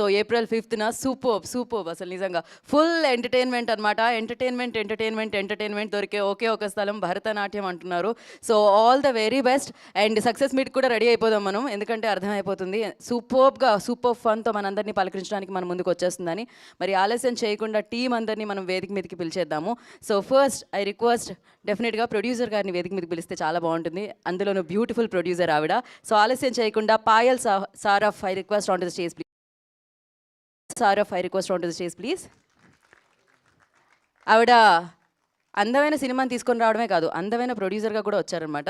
So April 5th superb అసలు నిజంగా full entertainment అనమాట. ఎంటర్టైన్మెంట్ దొరికే ఒకే ఒక స్థలం భరతనాట్యం అంటున్నారు. So all the very best. And success meet కూడా రెడీ అయిపోదాం మనం, ఎందుకంటే అర్థమైపోతుంది సూపర్ ఫన్తో మనందరినీ పలకరించడానికి మన ముందుకు వచ్చేస్తుందని. మరి ఆలస్యం చేయకుండా టీం అందరినీ మనం వేదిక మీదకి పిలిచేద్దాము. సో ఫస్ట్ ఐ రిక్వెస్ట్ డెఫినెట్గా ప్రొడ్యూసర్ గారిని వేదిక మీదకి పిలిస్తే చాలా బాగుంటుంది, అందులోనూ బ్యూటిఫుల్ ప్రొడ్యూసర్ ఆవిడ. సో ఆలస్యం చేయకుండా Payal Saraf I request on to the stage please. Please. ఆవిడ అందమైన సినిమాని తీసుకొని రావడమే కాదు, అందమైన ప్రొడ్యూసర్గా కూడా వచ్చారనమాట.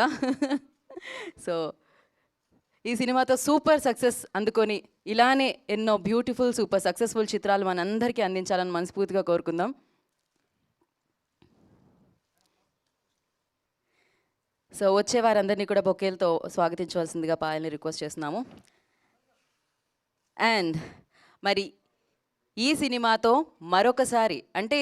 సో ఈ సినిమాతో సూపర్ సక్సెస్ అందుకొని ఇలానే ఎన్నో బ్యూటిఫుల్ సూపర్ సక్సెస్ఫుల్ చిత్రాలు మనందరికీ అందించాలని మనస్ఫూర్తిగా కోరుకుందాం. సో వచ్చే వారందరినీ కూడా బొకేలతో స్వాగతించవలసిందిగా పాయల్ని రిక్వెస్ట్ చేస్తున్నాము. అండ్ మరి ఈ సినిమాతో మరొకసారి, అంటే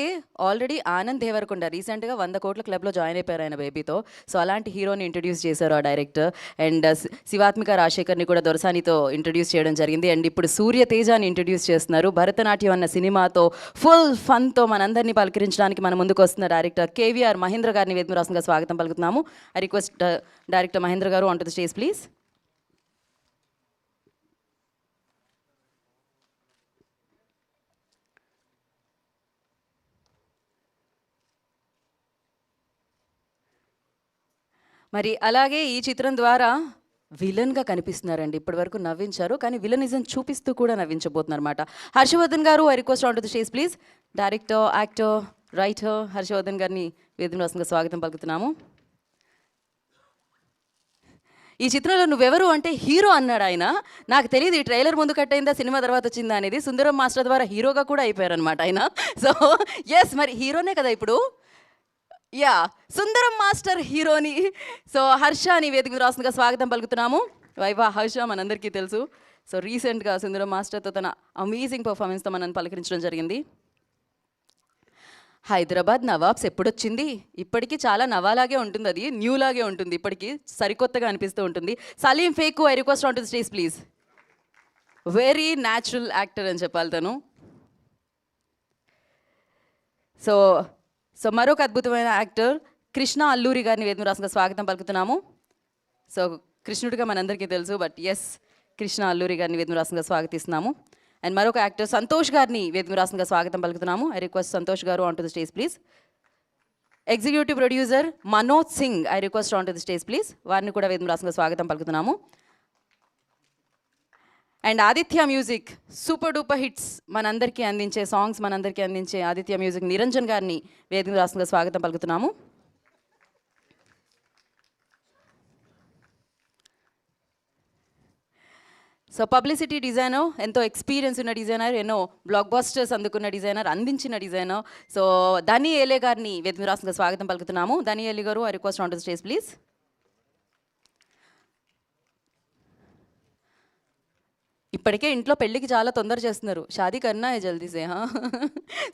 ఆల్రెడీ ఆనంద్ దేవరకొండ రీసెంట్గా 100 కోట్ల క్లబ్లో జాయిన్ అయిపోయారు ఆయన బేబీతో. సో అలాంటి హీరోని ఇంట్రడ్యూస్ చేశారు ఆ డైరెక్టర్. అండ్ శివాత్మిక రాజశేఖర్ని కూడా దొరసానితో ఇంట్రడ్యూస్ చేయడం జరిగింది. అండ్ ఇప్పుడు సూర్య తేజాని ఇంట్రడ్యూస్ చేస్తున్నారు. భరతనాట్యం అన్న సినిమాతో ఫుల్ ఫన్తో మనందరినీ పలకరించడానికి మన ముందుకు వస్తున్న డైరెక్టర్ కేవీఆర్ మహేంద్ర గారిని వేదికరాసంగా స్వాగతం పలుకుతున్నాము. ఐ రిక్వెస్ట్ డైరెక్టర్ మహేంద్ర గారు on to the stage please. మరి అలాగే ఈ చిత్రం ద్వారా విలన్గా కనిపిస్తున్నారండి. ఇప్పటి వరకు నవ్వించారు, కానీ విలనిజం చూపిస్తూ కూడా నవ్వించబోతున్నారు అనమాట. హర్షవర్ధన్ గారు I request on to the stage please. Director, actor, writer Harshavardhan గారిని వేదికరాసంగా స్వాగతం పలుకుతున్నాము. ఈ చిత్రంలో నువ్వెవరు అంటే హీరో అన్నాడు ఆయన. నాకు తెలియదు ఈ ట్రైలర్ ముందు కట్ అయిందా సినిమా తర్వాత వచ్చిందా అనేది. సుందరం మాస్టర్ ద్వారా హీరోగా కూడా అయిపోయారనమాట ఆయన. సో ఎస్, మరి హీరోనే కదా ఇప్పుడు. యా, సుందరం మాస్టర్ హీరోని. సో హర్షని వేదిక రాసుగా స్వాగతం పలుకుతున్నాము. వైవా హర్ష మనందరికీ తెలుసు. సో రీసెంట్గా సుందరం మాస్టర్తో తన అమేజింగ్ పర్ఫార్మెన్స్తో మనల్ని పలకరించడం జరిగింది. హైదరాబాద్ నవాబ్స్ ఎప్పుడొచ్చింది, ఇప్పటికీ చాలా నవాలాగే ఉంటుంది, అది న్యూలాగే ఉంటుంది, ఇప్పటికీ సరికొత్తగా అనిపిస్తూ ఉంటుంది. Saleem Pheku I request on to the stage please. Very natural actor అని చెప్పాలి తను. సో మరొక అద్భుతమైన యాక్టర్ కృష్ణ అల్లూరి గారిని వేదికరాసంగా స్వాగతం పలుకుతున్నాము. సో కృష్ణుడిగా మనందరికీ తెలుసు, బట్ ఎస్, కృష్ణ అల్లూరి గారిని వేదికరాసంగా స్వాగతిస్తున్నాము. అండ్ మరొక యాక్టర్ సంతోష్ గారిని వేదికరాసంగా స్వాగతం పలుకుతున్నాము. I request Santosh garu on to the stage please. Executive producer Manoj Singh I request on to the stage please. వారిని కూడా వేదికరాసంగా స్వాగతం పలుకుతున్నాము. And Aditya music super duper hits మనందరికీ అందించే సాంగ్స్ మనందరికీ అందించే ఆదిత్య మ్యూజిక్ నిరంజన్ గారిని వేదికరాసంగా స్వాగతం పలుకుతున్నాము. సో పబ్లిసిటీ డిజైనర్, ఎంతో ఎక్స్పీరియన్స్ ఉన్న డిజైనర్, ఎన్నో బ్లాక్ బస్టర్స్ అందుకున్న డిజైనర్, అందించిన డిజైనర్. సో ధని ఏలే గారిని వేదికరాసంగా స్వాగతం పలుకుతున్నాము. ధని ఏలే గారు I request on to the stage please. ఇప్పటికే ఇంట్లో పెళ్ళికి చాలా తొందర చేస్తున్నారు, షాదీ కన్నా హై జల్దీ సే.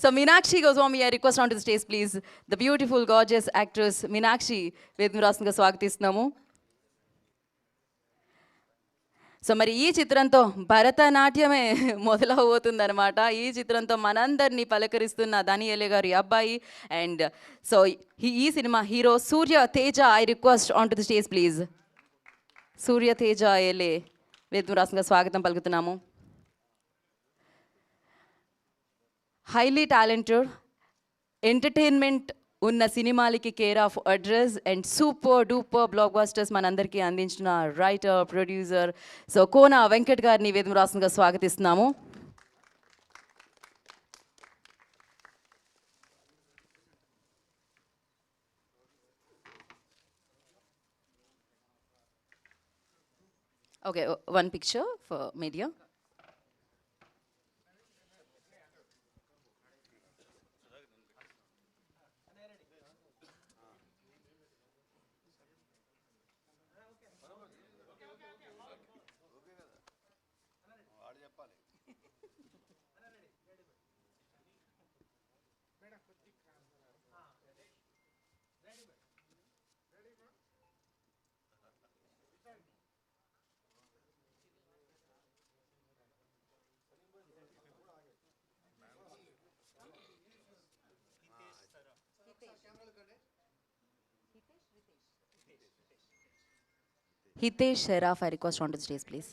So Meenakshi Goswami I request on to the stage please. The beautiful gorgeous actress Meenakshi వేదికరాసంగా స్వాగతిస్తున్నాము. సో మరి ఈ చిత్రంతో భరతనాట్యమే మొదలవబోతుందన్నమాట. ఈ చిత్రంతో మనందరినీ పలకరిస్తున్న ధని ఏలే గారి అబ్బాయి. అండ్ సో ఈ cinema hero Surya Teja I request on to the stage please. Surya Teja Ele వేదికరాసంగా స్వాగతం పలుకుతున్నాము. హైలీ టాలెంటెడ్, ఎంటర్టైన్మెంట్ ఉన్న సినిమాలకి care of address and super duper blockbusters మనందరికీ అందించిన writer, producer so Kona Venkat గారిని వేదికరాసంగా స్వాగతిస్తున్నాము. Okay, one picture for media. Hitesh Sharaf, I request onto the stage, please.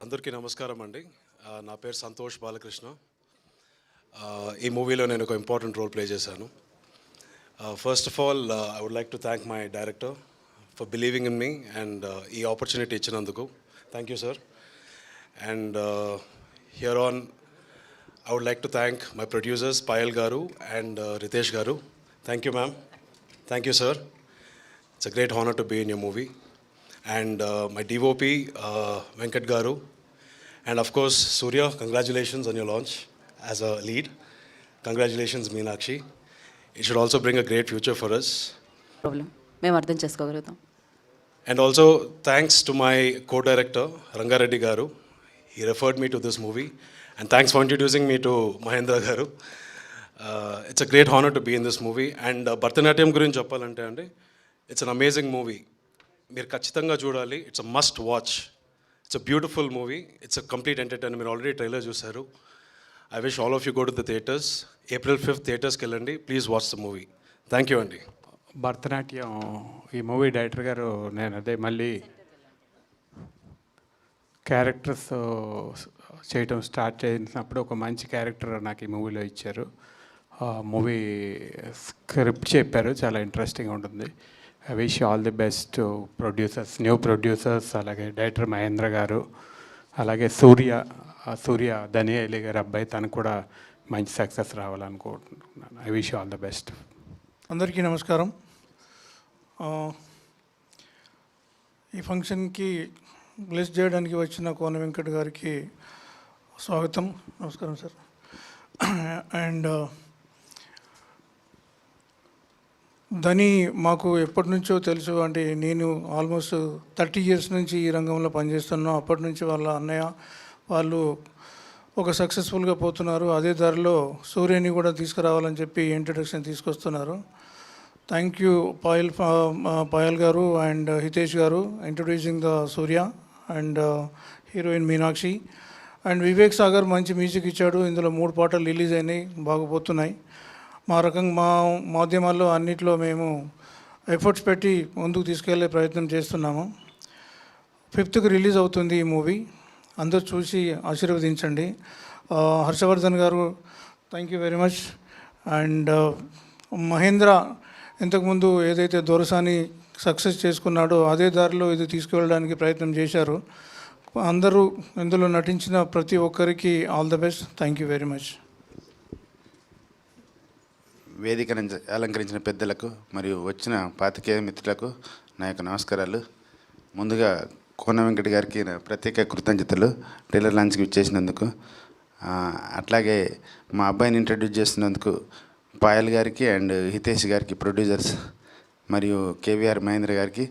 అందరికీ నమస్కారం అండి. నా పేరు సంతోష్ బాలకృష్ణ. ఈ మూవీలో నేను ఒక ఇంపార్టెంట్ రోల్ ప్లే చేశాను. First of all I would like to thank my director for believing in me and ఈ ఆపర్చునిటీ ఇచ్చినందుకు thank you sir. And here on I would like to thank my producers Payal గారు and Ritesh గారు. Thank you ma'am. Thank you sir. It's a great honour to be in your movie. And my DOP, Venkat Garu, and of course, Surya, congratulations on your launch as a lead. Congratulations, Meenakshi. It should also bring a great future for us. Problem. మేము అర్థం చేసుకోగలుగుతాం. And also, thanks to my co-director, Rangareddy Garu. He referred me to this movie. And thanks for introducing me to Mahendra Garu. It's a great honor to be in this movie. And Bharatanatyam gurinchi cheppalante andi, it's an amazing movie. మీరు ఖచ్చితంగా చూడాలి. It's a must watch. It's a beautiful movie. It's a complete entertainment. మీరు already trailer చూశారు. I wish all of you go to the theatres. April 5th థియేటర్స్కి వెళ్ళండి. Please watch the movie. Thank you అండి. భరతనాట్యం ఈ movie director గారు నేను అదే మళ్ళీ క్యారెక్టర్స్ చేయటం స్టార్ట్ చేసినప్పుడు ఒక మంచి క్యారెక్టర్ నాకు ఈ మూవీలో ఇచ్చారు. మూవీ స్క్రిప్ట్ చెప్పారు, చాలా ఇంట్రెస్టింగ్ ఉంటుంది. I wish all the best producers, new producers, అలాగే డైరెక్టర్ మహేంద్ర గారు, అలాగే సూర్య ధనియాలి గారి అబ్బాయి, తను కూడా మంచి సక్సెస్ రావాలనుకుంటున్నాను. I wish all the best. అందరికీ నమస్కారం. ఈ ఫంక్షన్కి బ్లెస్ చేయడానికి వచ్చిన కోన వెంకట్ గారికి స్వాగతం. నమస్కారం సార్. అండ్ ధని మాకు ఎప్పటి నుంచో తెలుసు. అంటే నేను ఆల్మోస్ట్ 30 years నుంచి ఈ రంగంలో పనిచేస్తున్నాను. అప్పటి నుంచి వాళ్ళ అన్నయ్య వాళ్ళు ఒక సక్సెస్ఫుల్గా పోతున్నారు. అదే దారిలో సూర్యని కూడా తీసుకురావాలని చెప్పి ఇంట్రడక్షన్ తీసుకొస్తున్నారు. థ్యాంక్ యూ పాయల్ గారు అండ్ హితేష్ గారు introducing the Surya and heroine Meenakshi. And Vivek Sagar మంచి మ్యూజిక్ ఇచ్చాడు. ఇందులో 3 పాటలు రిలీజ్ అయినాయి, బాగుపోతున్నాయి. మా మాధ్యమాల్లో అన్నిట్లో మేము ఎఫర్ట్స్ పెట్టి ముందుకు తీసుకెళ్లే ప్రయత్నం చేస్తున్నాము. 5th రిలీజ్ అవుతుంది ఈ మూవీ. అందరూ చూసి ఆశీర్వదించండి. హర్షవర్ధన్ గారు thank you very much. And Mahendra ఇంతకుముందు ఏదైతే దొరసాని సక్సెస్ చేసుకున్నాడో అదే దారిలో ఇది తీసుకువెళ్ళడానికి ప్రయత్నం చేశారు. అందరూ ఇందులో నటించిన ప్రతి ఒక్కరికి all the best. Thank you very much. వేదికను అలంకరించిన పెద్దలకు మరియు వచ్చిన పాత్రికేయ మిత్రులకు నా యొక్క నమస్కారాలు. ముందుగా కోన వెంకట గారికి నా ప్రత్యేక కృతజ్ఞతలు ట్రైలర్ లాంచ్కి ఇచ్చేసినందుకు. అట్లాగే మా అబ్బాయిని ఇంట్రడ్యూస్ చేస్తున్నందుకు పాయల్ గారికి అండ్ హితేష్ గారికి ప్రొడ్యూసర్స్ మరియు కేవీఆర్ మహేంద్ర గారికి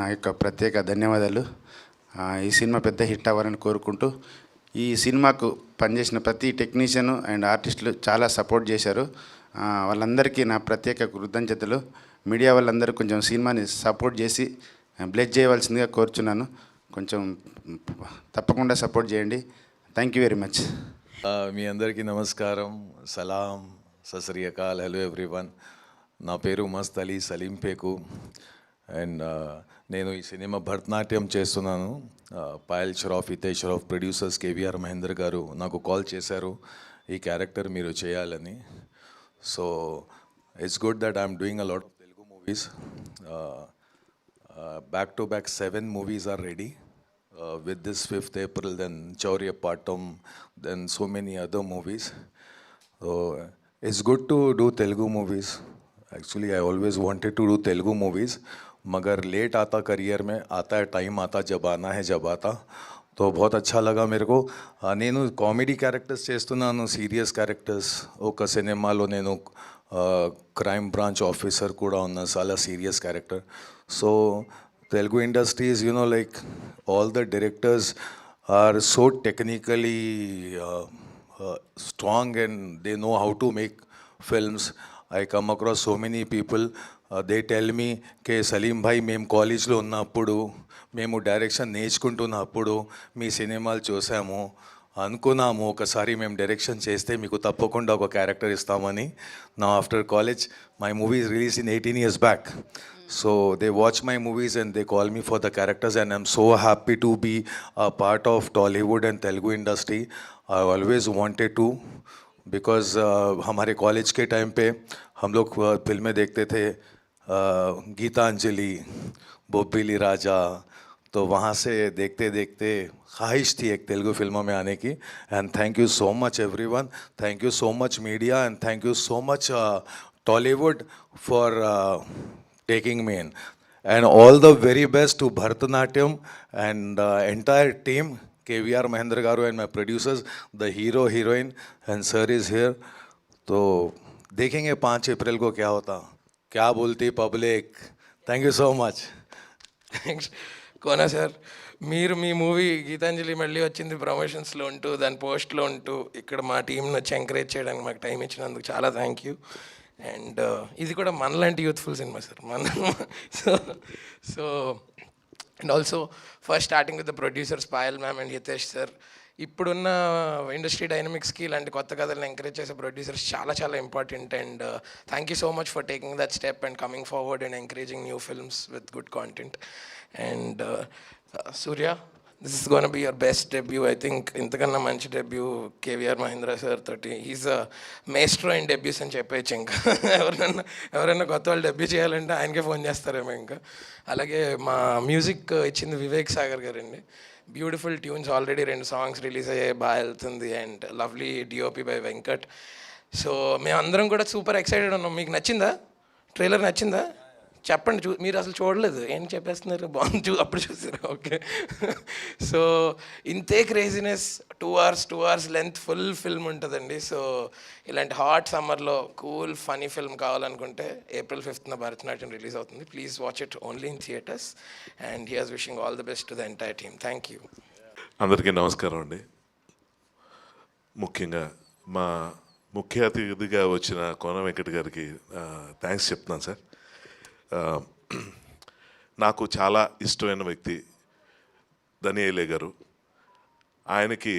నా యొక్క ప్రత్యేక ధన్యవాదాలు. ఈ సినిమా పెద్ద హిట్ అవ్వాలని కోరుకుంటూ, ఈ సినిమాకు పనిచేసిన ప్రతి టెక్నీషియన్ అండ్ ఆర్టిస్టులు చాలా సపోర్ట్ చేశారు. వాళ్ళందరికీ నా ప్రత్యేక కృతజ్ఞతలు. మీడియా వాళ్ళందరూ కొంచెం సినిమాని సపోర్ట్ చేసి బ్లెస్ చేయవలసిందిగా కోరుచున్నాను. కొంచెం తప్పకుండా సపోర్ట్ చేయండి. Thank you very much. మీ అందరికీ నమస్కారం, సలాం, సత్ శ్రీ అకాల్, హలో ఎవ్రీవన్. నా పేరు మస్త్ అలీ సలీంపేకు అండ్ నేను ఈ సినిమా భరతనాట్యం చేస్తున్నాను. పాయల్ షరాఫ్, హితేష్ షరాఫ్, ప్రొడ్యూసర్స్ కేవీఆర్ మహేంద్ర గారు నాకు కాల్ చేశారు ఈ క్యారెక్టర్ మీరు చేయాలని. So it's good that I'm doing a lot of Telugu movies. back to back 7 movies are ready with this 5th April, then Chaurya Patam, then so many other movies. So it's good to do Telugu movies. Actually I always wanted to do Telugu movies, मगर late आता career में, आता है time, आता जब आना है जब आता. तो बहुत अच्छा लगा मेरे को. నేను కామెడీ క్యారెక్టర్స్ చేస్తున్నాను, సీరియస్ క్యారెక్టర్స్. ఒక సినిమాలో నేను క్రైమ్ బ్రాంచ్ ఆఫీసర్ కూడా ఉన్న, చాలా serious character. So Telugu industry is, like all the directors are so technically strong and they know how to make films. I come across so many people, they tell me, ke Salim bhai, మేము కాలేజ్లో ఉన్నప్పుడు మేము direction నేర్చుకుంటున్నప్పుడు మీ సినిమాలు చూసాము, అనుకున్నాము ఒకసారి మేము direction చేస్తే మీకు తప్పకుండా ఒక క్యారెక్టర్ ఇస్తామని. నా after college my movies release in 18 years back. So they watch my movies and they call me for the characters, and I'm so happy to be a part of Tollywood and Telugu industry. I always wanted to, because हमारे college के time पे हम लोग फिल्में देखते थे, गीतांजलि, बोबिली राजा, तो वहाँ से देखते देखते ख्वाहिश थी एक तेलुगु फिल्मों में आने की. And thank you so much everyone, thank you so much media, and thank you so much Tollywood for taking me in. And all the very best to Bharatanatyam and entire team, KVR Mahendra Garu and my producers, the hero, heroine, and sir is here. तो देखेंगे 5 अप्रैल को क्या होता, क्या बोलती public. Thank you so much. Thanks Kona sir. మీరు మీ movie Gitanjali మళ్ళీ వచ్చింది ప్రమోషన్స్లో ఉంటూ దాని పోస్ట్లో ఉంటూ ఇక్కడ మా టీంని వచ్చి ఎంకరేజ్ చేయడానికి మాకు టైం ఇచ్చినందుకు చాలా థ్యాంక్ యూ. అండ్ ఇది కూడా మనలాంటి youthful cinema sir. So and also first starting with the producers Payal ma'am and Hitesh sir. ఇప్పుడున్న ఇండస్ట్రీ డైనమిక్స్కి ఇలాంటి కొత్త కథలను ఎంకరేజ్ చేసే ప్రొడ్యూసర్స్ చాలా చాలా important. And thank you so much for taking that step and coming forward and encouraging new films with good content. And Surya, this is gonna be your best debut. I think ఇంతకన్నా మంచి debut KVR Mahendra sir తోటి. Is a maestro in డెబ్యూస్ అని చెప్పేచ్చు. ఇంకా ఎవరైనా కొత్త వాళ్ళు debut చేయాలంటే ఆయనకే ఫోన్ చేస్తారేమో. ఇంకా అలాగే మా మ్యూజిక్ ఇచ్చింది వివేక్ సాగర్ గారండి. Beautiful tunes, already 2 songs release అయ్యాయి, బాగా వెళ్తుంది. And lovely DOP by Venkat. So మేమందరం కూడా సూపర్ ఎక్సైటెడ్ ఉన్నాం. మీకు నచ్చిందా? ట్రైలర్ నచ్చిందా? చెప్పండి. మీరు అసలు చూడలేదు, ఏం చెప్పేస్తున్నారు? బాగుంది, అప్పుడు చూసారు. ఓకే. సో ఇంతే craziness, 2 hours length full film ఉంటుందండి. సో ఇలాంటి హాట్ సమ్మర్లో కూల్ ఫనీ ఫిల్మ్ కావాలనుకుంటే April 5th భరతనాట్యం రిలీజ్ అవుతుంది. Please watch it only in theatres. And he has wishing all the best to the entire team. Thank you. అందరికీ నమస్కారం అండి. ముఖ్యంగా మా ముఖ్య అతిథిగా వచ్చిన కోన వెంకట్ గారికి థ్యాంక్స్ చెప్తున్నాను సార్. నాకు చాలా ఇష్టమైన వ్యక్తి దనియేలే గారు. ఆయనకి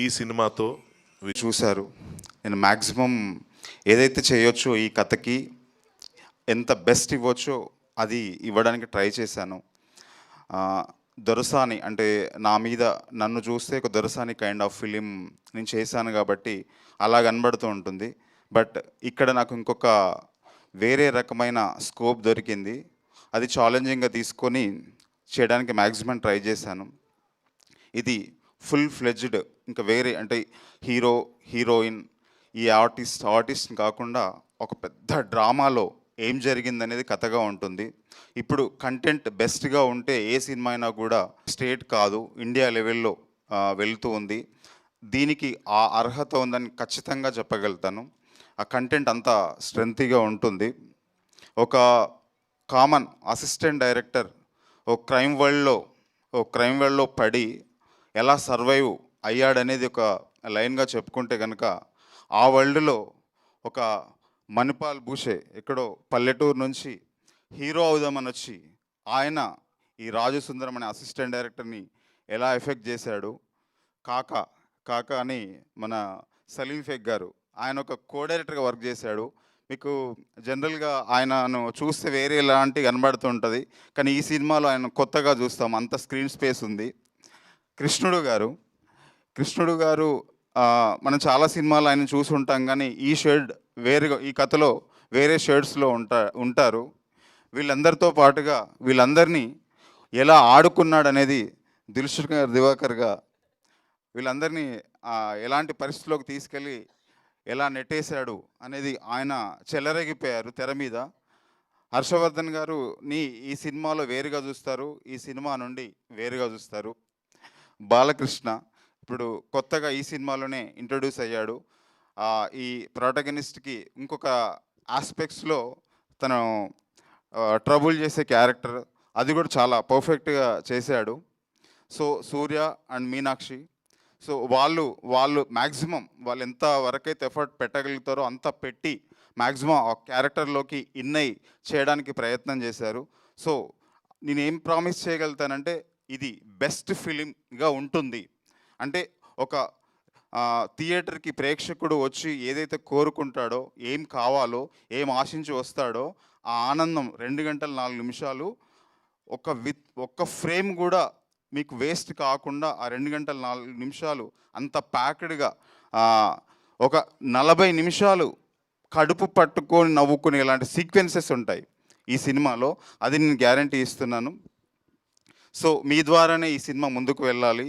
ఈ సినిమాతో చూశారు. నేను మ్యాక్సిమం ఏదైతే చేయొచ్చో ఈ కథకి ఎంత బెస్ట్ ఇవ్వచ్చో అది ఇవ్వడానికి ట్రై చేశాను. దొరసాని అంటే నా మీద నన్ను చూస్తే ఒక దొరసాని కైండ్ ఆఫ్ ఫిలిం నేను చేశాను కాబట్టి అలా కనబడుతూ ఉంటుంది. బట్ ఇక్కడ నాకు ఇంకొక వేరే రకమైన స్కోప్ దొరికింది. అది ఛాలెంజింగ్గా తీసుకొని చేయడానికి మ్యాక్సిమం ట్రై చేశాను. ఇది ఫుల్ ఫ్లెడ్జ్డ్ ఇంకా వేరే అంటే హీరో హీరోయిన్ ఈ ఆర్టిస్ట్ కాకుండా ఒక పెద్ద డ్రామాలో ఏం జరిగిందనేది కథగా ఉంటుంది. ఇప్పుడు కంటెంట్ బెస్ట్గా ఉంటే ఏ సినిమా అయినా కూడా స్టేట్ కాదు ఇండియా లెవెల్లో వెళ్తూ ఉంది. దీనికి ఆ అర్హత ఉందని ఖచ్చితంగా చెప్పగలుగుతాను. ఆ కంటెంట్ అంతా స్ట్రెంతీగా ఉంటుంది. ఒక కామన్ అసిస్టెంట్ డైరెక్టర్ ఓ క్రైమ్ వరల్డ్లో పడి ఎలా సర్వైవ్ అయ్యాడనేది ఒక లైన్గా చెప్పుకుంటే కనుక ఆ వరల్డ్లో ఒక మణిపాల్ భూషే ఎక్కడో పల్లెటూరు నుంచి హీరో అవుదామని వచ్చి ఆయన ఈ రాజు సుందరం అనే అసిస్టెంట్ డైరెక్టర్ని ఎలా ఎఫెక్ట్ చేశాడు. కాకా అని మన సలీం ఫేక్ గారు ఆయన ఒక కో డైరెక్టర్గా వర్క్ చేశాడు. మీకు జనరల్గా ఆయనను చూస్తే వేరే ఎలాంటి కనబడుతుంటుంది, కానీ ఈ సినిమాలో ఆయన కొత్తగా చూస్తాం, అంత స్క్రీన్ స్పేస్ ఉంది. కృష్ణుడు గారు మనం చాలా సినిమాలు ఆయన చూసి ఉంటాం, కానీ ఈ కథలో వేరే షేడ్స్లో ఉంటారు. వీళ్ళందరితో పాటుగా వీళ్ళందరినీ ఎలా ఆడుకున్నాడు అనేది దివాకర్గా వీళ్ళందరినీ ఎలాంటి పరిస్థితుల్లోకి తీసుకెళ్ళి ఎలా నెట్టేశాడు అనేది ఆయన చెలరేగిపోయారు తెర మీద. హర్షవర్ధన్ గారుని ఈ సినిమాలో వేరుగా చూస్తారు, ఈ సినిమా నుండి వేరుగా చూస్తారు. బాలకృష్ణ ఇప్పుడు కొత్తగా ఈ సినిమాలోనే ఇంట్రొడ్యూస్ అయ్యాడు. ఈ ప్రొటగనిస్ట్కి ఇంకొక ఆస్పెక్ట్స్లో తను ట్రబుల్ చేసే క్యారెక్టర్, అది కూడా చాలా పర్ఫెక్ట్గా చేశాడు. So Surya and Meenakshi, so వాళ్ళు మ్యాక్సిమం వాళ్ళు ఎంత వరకైతే ఎఫర్ట్ పెట్టగలుగుతారో అంత పెట్టి మ్యాక్సిమం ఆ క్యారెక్టర్లోకి ఇన్నై చేయడానికి ప్రయత్నం చేశారు. సో నేనేం ప్రామిస్ చేయగలుగుతానంటే ఇది బెస్ట్ ఫిలింగా ఉంటుంది. అంటే ఒక థియేటర్కి ప్రేక్షకుడు వచ్చి ఏదైతే కోరుకుంటాడో, ఏం కావాలో, ఏం ఆశించి వస్తాడో ఆ ఆనందం 2 గంటల 4 నిమిషాలు ఒక్క ఫ్రేమ్ కూడా మీకు వేస్ట్ కాకుండా ఆ 2 గంటల 4 నిమిషాలు అంత ప్యాక్డ్గా ఒక 40 నిమిషాలు కడుపు పట్టుకొని నవ్వుకునే ఇలాంటి సీక్వెన్సెస్ ఉంటాయి ఈ సినిమాలో. అది నేను గ్యారంటీ ఇస్తున్నాను. సో మీ ద్వారానే ఈ సినిమా ముందుకు వెళ్ళాలి.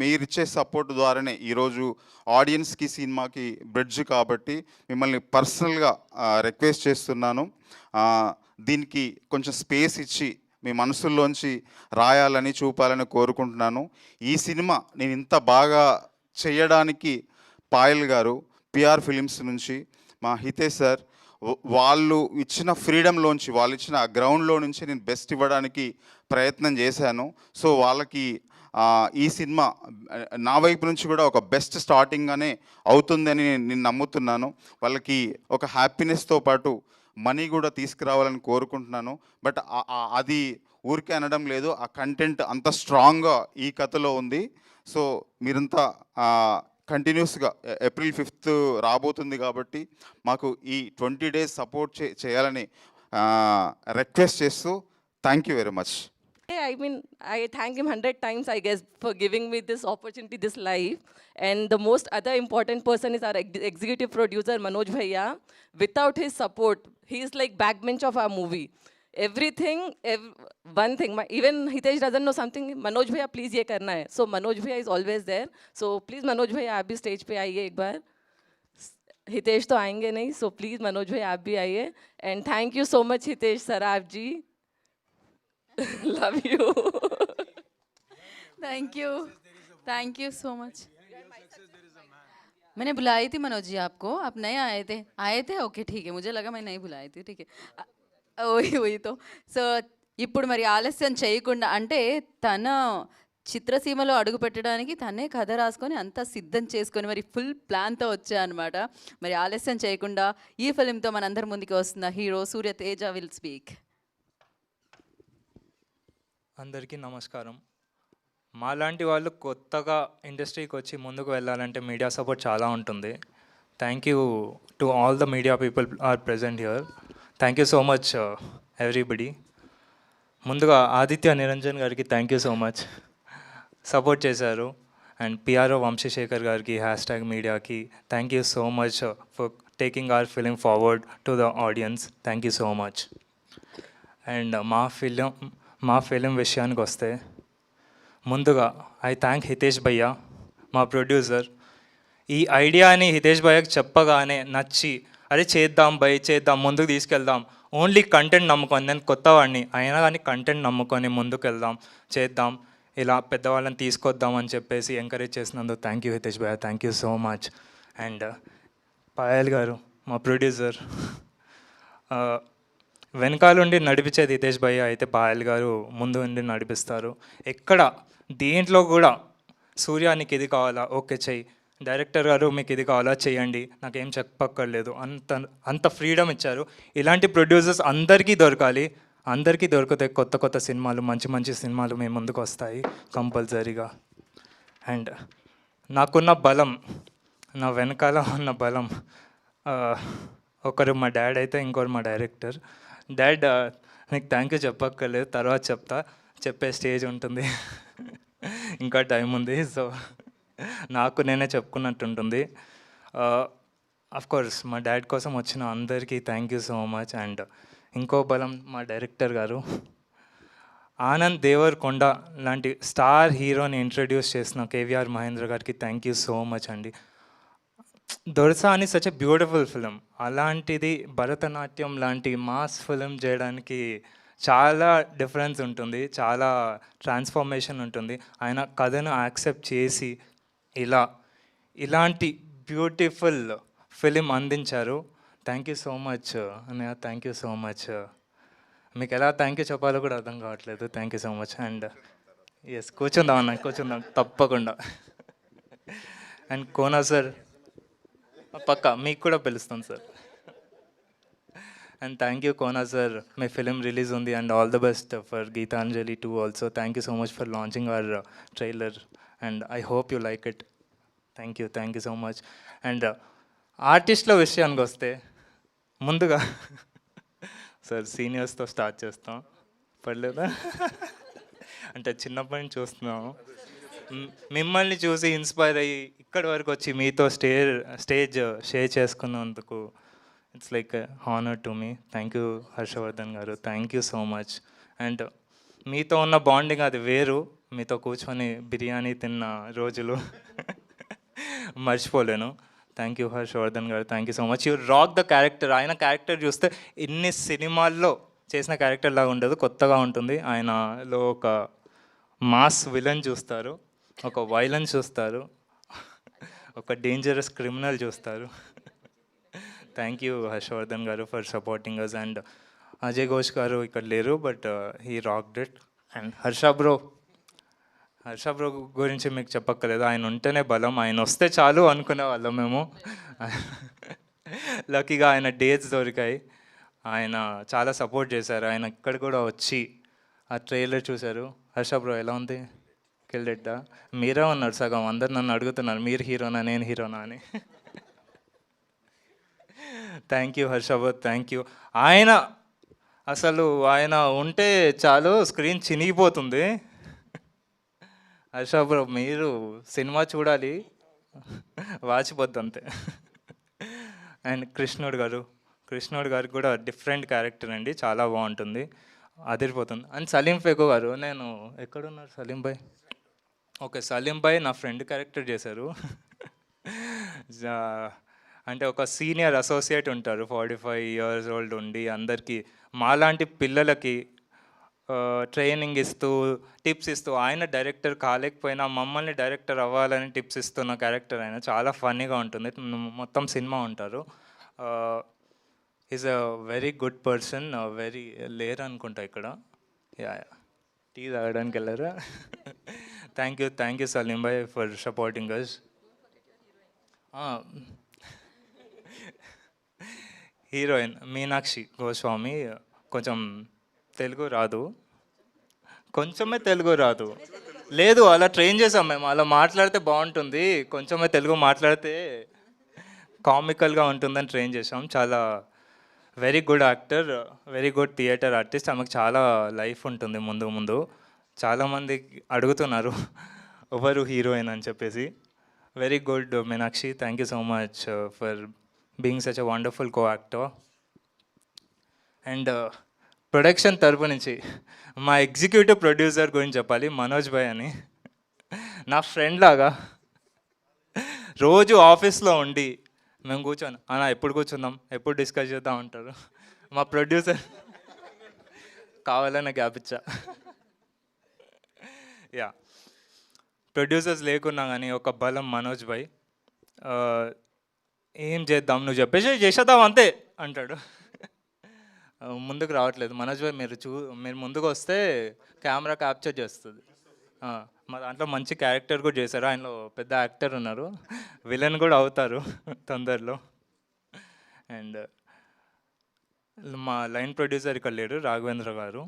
మీరిచ్చే సపోర్ట్ ద్వారానే ఈరోజు ఆడియన్స్కి సినిమాకి బ్రిడ్జ్. కాబట్టి మిమ్మల్ని పర్సనల్గా రిక్వెస్ట్ చేస్తున్నాను, దీనికి కొంచెం స్పేస్ ఇచ్చి మీ మనసుల్లోంచి రాయాలని చూపాలని కోరుకుంటున్నాను. ఈ సినిమా నేను ఇంత బాగా చేయడానికి పాయల్ గారు పిఆర్ ఫిలిమ్స్ నుంచి, మా హితేష్ సార్, వాళ్ళు ఇచ్చిన ఫ్రీడంలోంచి, వాళ్ళు ఇచ్చిన ఆ గ్రౌండ్లో నుంచి నేను బెస్ట్ ఇవ్వడానికి ప్రయత్నం చేశాను. సో వాళ్ళకి ఈ సినిమా నా వైపు నుంచి కూడా ఒక బెస్ట్ స్టార్టింగ్గానే అవుతుందని నేను నమ్ముతున్నాను. వాళ్ళకి ఒక హ్యాపీనెస్తో పాటు మనీ కూడా తీసుకురావాలని కోరుకుంటున్నాను. బట్ అది ఊరికే అనడం లేదు, ఆ కంటెంట్ అంత స్ట్రాంగ్గా ఈ కథలో ఉంది. సో మీరంతా కంటిన్యూస్గా ఏప్రిల్ 5th రాబోతుంది కాబట్టి మాకు ఈ 20 days సపోర్ట్ చేయాలని రిక్వెస్ట్ చేస్తూ thank you very much. I mean, I thank him 100 times, I guess, for giving me this opportunity, this live. And the most other important person is our executive producer, Manoj Bhaiya. Without his support, he is like backbench of our movie. Everything, one thing, even Hitesh doesn't know something, Manoj Bhaiya, please ye karna hai. So Manoj Bhaiya is always there. So please Manoj Bhaiya, aap bhi stage pe aaiye ek baar. Hitesh to aayenge nahi, so please Manoj Bhaiya, aap bhi aaiye. And thank you so much Hitesh Saraf ji. Love you. Thank you so much. मैंने बुलाई थी मनोज जी आपको, आप नहीं आए थे okay ठीक है, मुझे लगा मैं नहीं बुलाई थी, ठीक है. वही तो. సో ఇప్పుడు మరి ఆలస్యం చేయకుండా, అంటే తన చిత్రసీమలో అడుగు పెట్టడానికి తనే కథ రాసుకొని అంతా సిద్ధం చేసుకొని మరి ఫుల్ ప్లాన్తో వచ్చా అనమాట. మరి ఆలస్యం చేయకుండా ఈ ఫిలింతో మనందరి ముందుకు వస్తున్న hero Surya Teja will speak. అందరికీ నమస్కారం. మాలాంటి వాళ్ళు కొత్తగా ఇండస్ట్రీకి వచ్చి ముందుకు వెళ్ళాలంటే మీడియా సపోర్ట్ చాలా ఉంటుంది. Thank you to all the media people are present here. Thank you so much everybody. ముందుగా ఆదిత్య నిరంజన్ గారికి thank you so much, support చేశారు. అండ్ పిఆర్ఓ వంశీశేఖర్ గారికి, #మీడియాకి thank you so much for taking our film forward to the audience. Thank you so much. And మా film విషయానికి వస్తే, ముందుగా I thank Hitesh భయ్య, మా ప్రొడ్యూసర్. ఈ ఐడియాని హితేష్ భయ్యకి చెప్పగానే నచ్చి, అరే చేద్దాం భయ్, చేద్దాం, ముందుకు తీసుకెళ్దాం, ఓన్లీ కంటెంట్ నమ్ముకొని, నేను కొత్తవాడిని అయినా కానీ కంటెంట్ నమ్ముకొని ముందుకు వెళ్దాం, చేద్దాం, ఇలా పెద్దవాళ్ళని తీసుకొద్దామని చెప్పేసి ఎంకరేజ్ చేసినందుకు థ్యాంక్ యూ హితేష్ భయ్య, thank you so much. And Payal గారు, మా ప్రొడ్యూసర్, వెనకాలండి నడిపించేది హితేష్ భయ్య అయితే పాయల్ గారు ముందు ఉండి నడిపిస్తారు. ఎక్కడ దీంట్లో కూడా సూర్య నీకు ఇది కావాలా, ఓకే చెయ్యి, డైరెక్టర్ గారు మీకు ఇది కావాలా చేయండి, నాకేం చెప్పక్కర్లేదు, అంత ఫ్రీడమ్ ఇచ్చారు. ఇలాంటి ప్రొడ్యూసర్స్ అందరికీ దొరకాలి. అందరికీ దొరికితే కొత్త కొత్త సినిమాలు, మంచి మంచి సినిమాలు మేము ముందుకు వస్తాయి కంపల్సరీగా. అండ్ నాకున్న బలం, నా వెనకాల ఉన్న బలం, ఒకరు మా డాడ్ అయితే ఇంకొకరు మా డైరెక్టర్. డాడ్ నీకు థ్యాంక్ యూ చెప్పక్కర్లేదు, తర్వాత చెప్పే స్టేజ్ ఉంటుంది, ఇంకా టైం ఉంది. సో నాకు నేనే చెప్పుకున్నట్టు ఉంటుంది. కోర్స్ మా డాడ్ కోసం వచ్చిన అందరికీ thank you so much. And ఇంకో బలం మా డైరెక్టర్ గారు, ఆనంద్ దేవరకొండ లాంటి స్టార్ హీరోని ఇంట్రడ్యూస్ చేసిన కేవీఆర్ మహేంద్ర గారికి థ్యాంక్ యూ సో మచ్ అండి. దొరసా అని సచ్ ఎ బ్యూటిఫుల్ ఫిలిం, అలాంటిది భరతనాట్యం లాంటి మాస్ ఫిలిం చేయడానికి చాలా డిఫరెన్స్ ఉంటుంది, చాలా ట్రాన్స్ఫర్మేషన్ ఉంటుంది. ఆయన కథను యాక్సెప్ట్ చేసి ఇలాంటి బ్యూటిఫుల్ ఫిలిం అందించారు. థ్యాంక్ యూ సో మచ్ అన్నయ్య, థ్యాంక్ యూ సో మచ్. మీకు ఎలా థ్యాంక్ యూ చెప్పాలో కూడా అర్థం కావట్లేదు. Thank you so much. And yes, కూర్చుందాం అన్న, కూర్చుందాం తప్పకుండా. అండ్ కోనా సార్ పక్కా మీకు కూడా పిలుస్తాం sir. And thank you Kona sir, మీ ఫిలిం రిలీజ్ ఉంది and all the best for Geethanjali 2 also. Thank you so much for launching our trailer and I hope you like it. Thank you so much. And ఆర్టిస్ట్ల విషయానికి వస్తే ముందుగా sir సీనియర్స్తో start చేస్తాం, పర్లేదా? అంటే చిన్నప్పటి నుంచి చూస్తున్నాం, మిమ్మల్ని చూసి ఇన్స్పైర్ అయ్యి ఇక్కడి వరకు వచ్చి మీతో స్టేజ్ షేర్ చేసుకున్నందుకు it's like honour to me. Thank you Harshavardhan గారు, thank you so much. And మీతో ఉన్న బాండింగ్ అది వేరు, మీతో కూర్చొని బిర్యానీ తిన్న రోజులు మర్చిపోలేను. థ్యాంక్ యూ హర్షవర్ధన్ గారు, thank you so much. You rock the character. ఆయన క్యారెక్టర్ చూస్తే ఇన్ని సినిమాల్లో చేసిన క్యారెక్టర్ లాగా ఉండదు, కొత్తగా ఉంటుంది. ఆయనలో ఒక మాస్ విలన్ చూస్తారు, ఒక వైలెన్స్ చూస్తారు, ఒక డేంజరస్ క్రిమినల్ చూస్తారు. థ్యాంక్ యూ హర్షవర్ధన్ గారు for supporting us. And Ajay Ghosh గారు ఇక్కడ లేరు, but he rocked it. And Harsha bro గురించి మీకు చెప్పక్కర్లేదు, ఆయన ఉంటేనే బలం, ఆయన వస్తే చాలు అనుకునే వాళ్ళం మేము. లక్కీగా ఆయన డేట్స్ దొరికాయి, ఆయన చాలా సపోర్ట్ చేశారు. ఆయన ఇక్కడ కూడా వచ్చి ఆ ట్రైలర్ చూశారు. హర్ష బ్రో ఎలా ఉంది? కిల్డెడ్డా? మీరే ఉన్నారు సగం, అందరు నన్ను అడుగుతున్నారు మీరు హీరోనా నేను హీరోనా అని. Thank you Harsha bro, thank you. ఆయన ఉంటే చాలు స్క్రీన్ చినిగిపోతుంది. హర్ష బ్రో మీరు సినిమా చూడాలి, వాచిపోద్ది అంతే. అండ్ కృష్ణుడు గారికి కూడా డిఫరెంట్ క్యారెక్టర్ అండి, చాలా బాగుంటుంది, అదిరిపోతుంది. అండ్ సలీం ఫేకు గారు, నేను ఎక్కడున్నారు సలీం భాయ్? ఓకే, సలీం భాయ్ నా ఫ్రెండ్ క్యారెక్టర్ చేశారు. అంటే ఒక సీనియర్ అసోసియేట్ ఉంటారు, 45 years old ఉండి అందరికీ మాలాంటి పిల్లలకి ట్రైనింగ్ ఇస్తూ టిప్స్ ఇస్తూ, ఆయన డైరెక్టర్ కాలేకపోయినా మమ్మల్ని డైరెక్టర్ అవ్వాలని టిప్స్ ఇస్తున్న క్యారెక్టర్. ఆయన చాలా ఫన్నీగా ఉంటుంది, మొత్తం సినిమా ఉంటారు. Is a very good person. Very లేరు అనుకుంటా ఇక్కడ, యా టీ తాగడానికి వెళ్ళారా? Thank you Saleem bhai for supporting us. Heroine Meenakshi Goswami, కొంచెం తెలుగు రాదు, కొంచెమే తెలుగు రాదు. లేదు, అలా ట్రైన్ చేసాం మేము, అలా మాట్లాడితే బాగుంటుంది, కొంచెమే తెలుగు మాట్లాడితే కామికల్గా ఉంటుందని ట్రైన్ చేసాం. చాలా very good actor, very good theatre artist. ఆమెకు చాలా లైఫ్ ఉంటుంది ముందు. చాలామంది అడుగుతున్నారు ఎవరు హీరోయిన్ అని చెప్పేసి. Very good Meenakshi, thank you so much for being such a wonderful co actor. And production తరపు నుంచి మా ఎగ్జిక్యూటివ్ ప్రొడ్యూసర్ గురించి చెప్పాలి, మనోజ్ భాయ్ అని. నా ఫ్రెండ్ లాగా రోజు ఆఫీస్లో ఉండి మేము కూర్చొని అన్న ఎప్పుడు కూర్చుందాం, ఎప్పుడు డిస్కస్ చేద్దాం అంటారు. మా ప్రొడ్యూసర్ కావాలనే గ్యాప్ ఇచ్చా. యా, ప్రొడ్యూసర్స్ లేకున్నా కానీ ఒక బలం మనోజ్ భాయ్. ఏం చేద్దాం, నువ్వు చెప్పేసి చేసేద్దాం అంతే అంటాడు. ముందుకు రావట్లేదు మనోజ్ భాయ్, మీరు ముందుకు వస్తే కెమెరా క్యాప్చర్ చేస్తుంది. మా దాంట్లో మంచి క్యారెక్టర్ కూడా చేశారు, ఆయనలో పెద్ద యాక్టర్ ఉన్నారు, విలన్ కూడా అవుతారు తొందరలో. అండ్ మా లైన్ ప్రొడ్యూసర్ ఇక్కడ లేడు, Raghavendra garu.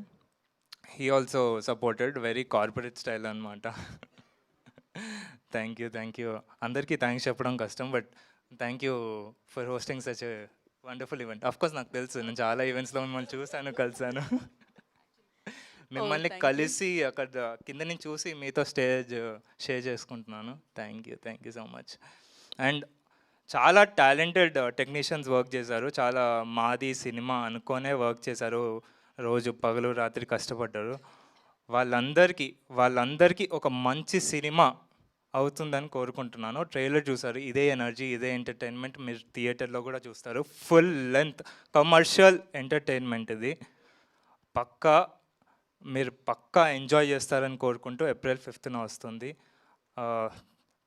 He also supported, very corporate style అనమాట. Thank you. అందరికీ థ్యాంక్స్ చెప్పడం కష్టం, but thank you for hosting such a wonderful event. Of course నాకు తెలుసు, నేను చాలా ఈవెంట్స్లో మిమ్మల్ని చూశాను, కలిశాను. మిమ్మల్ని కలిసి అక్కడ కింద నుంచి చూసి మీతో స్టేజ్ షేర్ చేసుకుంటున్నాను. Thank you so much. And చాలా టాలెంటెడ్ టెక్నీషియన్స్ వర్క్ చేశారు, చాలా మాది సినిమా అనుకోనే వర్క్ చేశారు, రోజు పగలు రాత్రి కష్టపడ్డారు. వాళ్ళందరికీ ఒక మంచి సినిమా అవుతుందని కోరుకుంటున్నాను. ట్రైలర్ చూసారు, ఇదే ఎనర్జీ, ఇదే ఎంటర్టైన్మెంట్ మీరు థియేటర్లో కూడా చూస్తారు. ఫుల్ లెంత్ కమర్షియల్ ఎంటర్టైన్మెంట్ ఇది. మీరు పక్కా ఎంజాయ్ చేస్తారని కోరుకుంటూ April 5th వస్తుంది.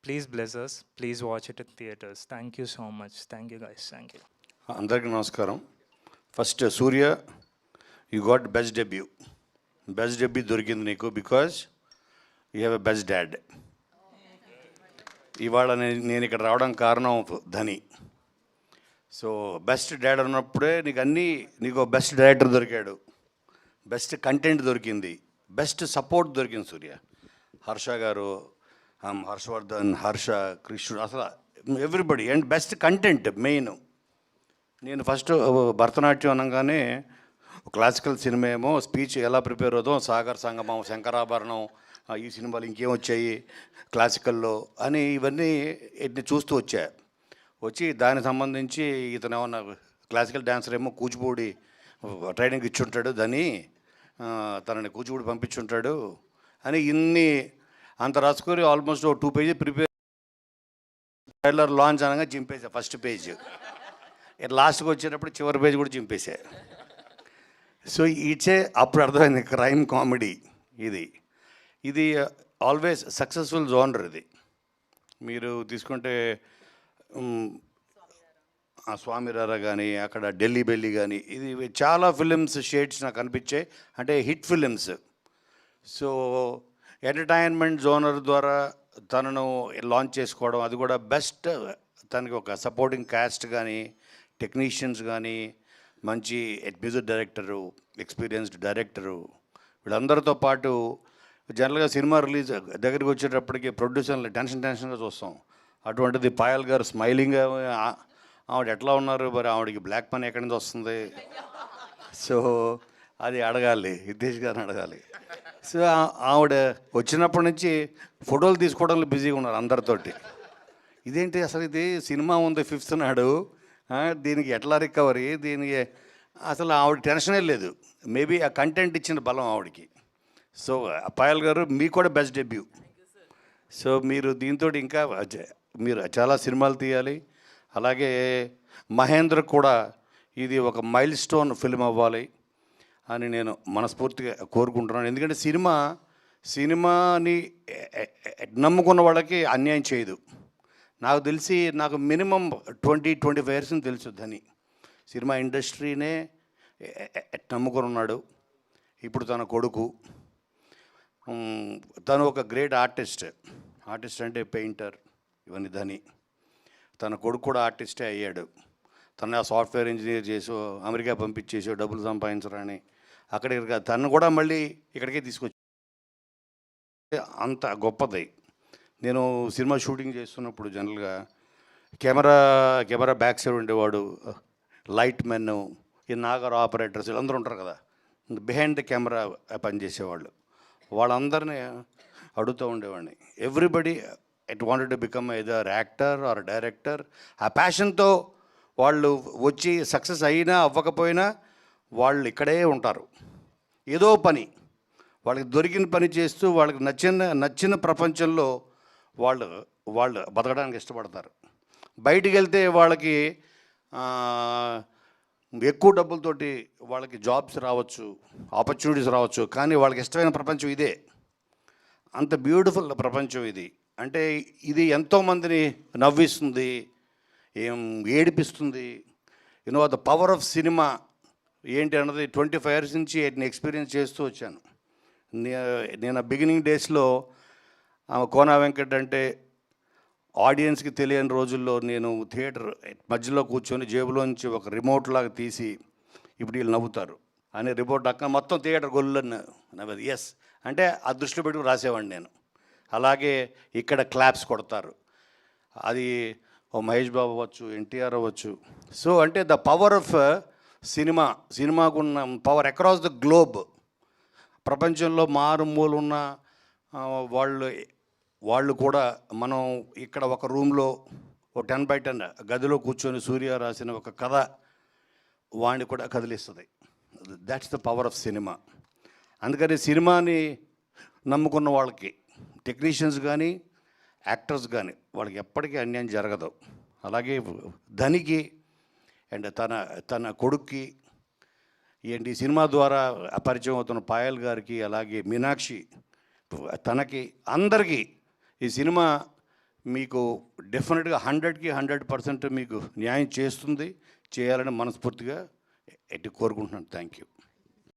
Please bless us, please watch it in theatres. Thank you so much. Thank you guys. Thank you. అందరికీ నమస్కారం. First Surya, you got best debut దొరికింది నీకు because you have a best dad. ఇవాళ నేను ఇక్కడ రావడం కారణం ధని. సో బెస్ట్ డాడ్ ఉన్నప్పుడే నీకు బెస్ట్ డైరెక్టర్ దొరికాడు, బెస్ట్ కంటెంట్ దొరికింది, బెస్ట్ సపోర్ట్ దొరికింది సూర్య. హర్ష గారు, హర్షవర్ధన్, హర్ష, కృష్ణుడు, అసలు everybody. And best content main. నేను ఫస్ట్ భరతనాట్యం అనగానే క్లాసికల్ సినిమా ఏమో స్పీచ్ ఎలా ప్రిపేర్ అవుతాం, సాగర్ సంగమం, శంకరాభరణం, ఈ సినిమాలు ఇంకేం వచ్చాయి క్లాసికల్లో అని ఇవన్నీ చూస్తూ వచ్చి దానికి సంబంధించి ఇతను ఏమన్నా క్లాసికల్ డాన్సర్ ఏమో కూచిపూడి ట్రైనింగ్ ఇచ్చుంటాడు, దాన్ని తనని కూచిపూడి పంపించుంటాడు అని అంత రాసుకొని almost 2 page prepare. Trailer launch అనగా చింపేసా ఫస్ట్ పేజ్. లాస్ట్కి వచ్చేటప్పుడు చివరి పేజ్ కూడా చింపేసా. సో అప్పుడు అర్థమైంది క్రైమ్ కామెడీ ఇది ఆల్వేస్ సక్సెస్ఫుల్ జోనర్. ఇది మీరు తీసుకుంటే స్వామిరారా కానీ, అక్కడ ఢిల్లీ బెల్లి కానీ, ఇది చాలా ఫిలిమ్స్ షేడ్స్ నాకు అనిపించాయి, అంటే hit films. So entertainment genre ద్వారా తనను లాంచ్ చేసుకోవడం, అది కూడా బెస్ట్. తనకి ఒక సపోర్టింగ్ క్యాస్ట్ కానీ, టెక్నీషియన్స్ కానీ, మంచి మ్యూజిక్ డైరెక్టరు, ఎక్స్పీరియన్స్డ్ డైరెక్టరు, వీళ్ళందరితో పాటు జనరల్గా సినిమా రిలీజ్ దగ్గరికి వచ్చేటప్పటికి ప్రొడ్యూసర్లు టెన్షన్గా చూస్తాం. అటువంటిది పాయల్ గారు స్మైలింగ్, ఆవిడ ఎట్లా ఉన్నారు, మరి ఆవిడకి బ్లాక్ మనీ ఎక్కడి నుంచి వస్తుంది, సో అది అడగాలి, హితేష్ గారిని అడగాలి. సో ఆవిడ వచ్చినప్పటి నుంచి ఫోటోలు తీసుకోవడంలో బిజీగా ఉన్నారు అందరితోటి. ఇదేంటి అసలు, ఇది సినిమా ఉంది 5th నాడు, దీనికి ఎట్లా రికవరీ, దీనికి అసలు ఆవిడ టెన్షనే లేదు. మేబీ ఆ కంటెంట్ ఇచ్చిన బలం ఆవిడకి. సో పాయల్ గారు మీకు కూడా బెస్ట్ డెబ్యూ. సో మీరు దీంతో ఇంకా మీరు చాలా సినిమాలు తీయాలి. అలాగే మహేంద్ర కూడా ఇది ఒక మైల్ స్టోన్ ఫిల్మ్ అవ్వాలి అని నేను మనస్ఫూర్తిగా కోరుకుంటున్నాను. ఎందుకంటే సినిమాని నమ్ముకున్న వాళ్ళకి అన్యాయం చేయదు. నాకు తెలిసి నాకు మినిమం 20-25 years తెలుసు ధని. సినిమా ఇండస్ట్రీనే నమ్ముకొని ఉన్నాడు. ఇప్పుడు తన కొడుకు, తను ఒక గ్రేట్ ఆర్టిస్ట్ అంటే పెయింటర్, ఇవన్నీ ధని. తన కొడుకు కూడా ఆర్టిస్టే అయ్యాడు. తన సాఫ్ట్వేర్ ఇంజనీర్ చేసో అమెరికా పంపించేసో డబ్బులు సంపాదించరని అక్కడికి తను కూడా మళ్ళీ ఇక్కడికే తీసుకొచ్చి అంత గొప్పది. నేను సినిమా షూటింగ్ చేస్తున్నప్పుడు జనరల్గా కెమెరా బ్యాక్ సైడ్ ఉండేవాడు, లైట్ మెన్, ఈ నాగర్ ఆపరేటర్స్ వీళ్ళందరూ ఉంటారు కదా, బిహైండ్ ద కెమెరా పనిచేసేవాళ్ళు. వాళ్ళందరినీ అడుగుతూ ఉండేవాడిని. Everybody it wanted to become either actor are director. ఆ ప్యాషన్తో వాళ్ళు వచ్చి సక్సెస్ అయినా అవ్వకపోయినా వాళ్ళు ఇక్కడే ఉంటారు. ఏదో పని వాళ్ళకి దొరికిన పని చేస్తూ వాళ్ళకి నచ్చిన ప్రపంచంలో వాళ్ళు బతకడానికి ఇష్టపడతారు. బయటికి వెళ్తే వాళ్ళకి ఎక్కువ డబ్బులతోటి వాళ్ళకి జాబ్స్ రావచ్చు, ఆపర్చునిటీస్ రావచ్చు, కానీ వాళ్ళకి ఇష్టమైన ప్రపంచం ఇదే. అంత బ్యూటిఫుల్ ప్రపంచం ఇది. అంటే ఇది ఎంతోమందిని నవ్విస్తుంది, ఏడిపిస్తుంది. You know the power of cinema ఏంటి అన్నది 25 years నుంచి నేను ఎక్స్పీరియన్స్ చేస్తూ వచ్చాను. నేను బిగినింగ్ డేస్లో కోనా వెంకట్ అంటే ఆడియన్స్కి తెలియని రోజుల్లో నేను థియేటర్ మధ్యలో కూర్చొని జేబులోంచి ఒక రిమోట్ లాగా తీసి ఇప్పుడు వీళ్ళు నవ్వుతారు అనే రిమోట్ అక్క మొత్తం థియేటర్ గొల్లని నవ్వదు. ఎస్ అంటే ఆ దృష్టిలో పెట్టుకుని రాసేవాడిని నేను. అలాగే ఇక్కడ క్లాప్స్ కొడతారు, అది ఓ మహేష్ బాబు అవ్వచ్చు, ఎన్టీఆర్ అవ్వచ్చు. సో అంటే ద పవర్ ఆఫ్ సినిమాకున్న పవర్ అక్రాస్ ద గ్లోబ్. ప్రపంచంలో మారుమూలు ఉన్న వాళ్ళు కూడా మనం ఇక్కడ ఒక రూమ్లో ఓ 10x10 గదిలో కూర్చొని సూర్య రాసిన ఒక కథ వాడిని కూడా కదిలిస్తుంది. That's the power of cinema. అందుకని సినిమాని నమ్ముకున్న వాళ్ళకి, టెక్నీషియన్స్ కానీ యాక్టర్స్ కానీ, వాళ్ళకి ఎప్పటికీ అన్యాయం జరగదు. అలాగే ధనికి అండ్ తన కొడుక్కి ఏంటి సినిమా ద్వారా పరిచయం అవుతున్న పాయల్ గారికి, అలాగే మీనాక్షి, తనకి, అందరికీ ఈ సినిమా మీకు డెఫినెట్గా 100కి 100% మీకు న్యాయం చేయాలని మనస్ఫూర్తిగా కోరుకుంటున్నాను. Thank you.